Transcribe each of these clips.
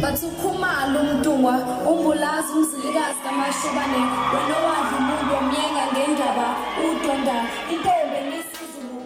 bathukhumala umntungwa umbulazi umzilikazi kamashobane wena wadla umuntu wamyenga ngendaba udonda intombi nesizulu.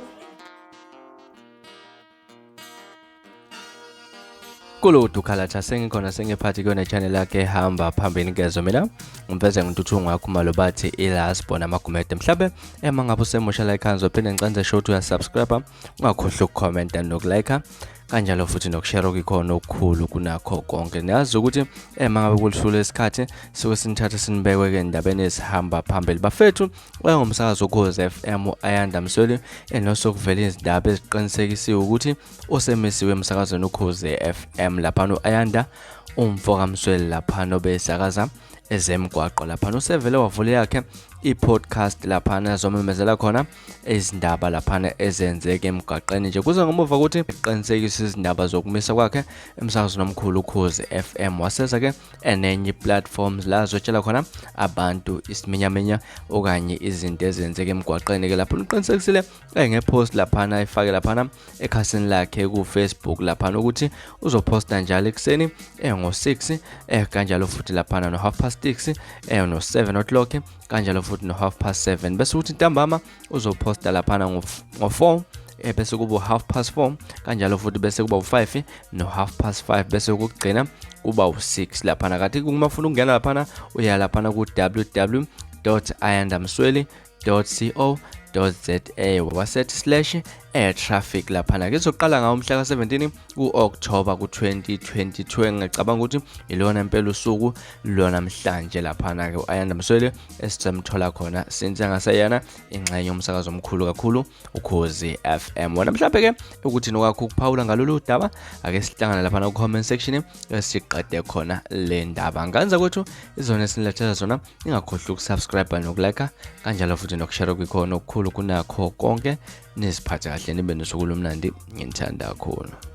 Lokuthula sengikhona sengiphathi kuyona channel yakhe hamba phambili ngezo mina ngimveze ngintuthu ngakho malo bathi ilasbo namagumede mhlabe mangabe usemusha like hanzo phinde ngicanze show to subscribe ungakhohlwa ukucomment nokulike kanjalo futhi nokushare okukhona okukhulu kunakho konke. Niyazi ukuthi mangabe kulishule isikhathi sike sinithatha sinibekwe ke endabeni ezihamba phambili bafethu ngomsakazo KHOZI FM AYANDA MSWELI enosokuvela izindaba eziqinisekisiwe ukuthi usemisiwe emsakazweni KHOZI FM lapha AYANDA umfoka MSWELI lapha obesakaza ezemgwaqo lapha usevele wavule yakhe i-podcast lapha azomemezela khona izindaba lapha ezenzeke emgaqeni nje kuze ngomuva ukuthi iqinisekise izindaba zokumisa kwakhe emsakazweni omkhulu KHOZI FM waseza ke enenye platforms la azotshela khona abantu isiminyaminya okanye izinto ezenzeke emgwaqeni ke lapha uqinisekisile ngepost lapha ayifake lapha ekhasini lakhe ku Facebook lapha ukuthi uzoposta njalo ekseni ngo6 kanjalo futhi lapha no 6:30 no 7 o'clock kanjalo futhi no 7:30 bese uthi ntambama uzoposta lapha ngo4 bese kuba 4:30 kanjalo futhi bese kuba u5 no 5:30 bese ukugcina kuba u6 lapha kanti uma ufuna ukungena lapha uya lapha ku www.ayandamsweli.co.za wasethi/air-traffic lapha ke izoqala ngawo umhla ka17 ku-October ku2022 ngicabanga ukuthi ilona impela usuku lona namhlanje lapha ke uAyanda Msweli esisemthola khona since ngaseyana ingxenye yomsakazo omkhulu kakhulu uKHOZI FM. Wena mhlawumbe ke ukuthi nokwakho ukuphawula ngalolu daba ake sihlangana lapha ku comment section esiqede khona le ndaba nganza kwethu izona esinilethela zona ningakhohlwa ukusubscribe nokulike kanjalo futhi nokushare okukhona okukhulu kunakho konke nisiphathe kahle nibe nosuku lomnandi ngithanda kakhulu.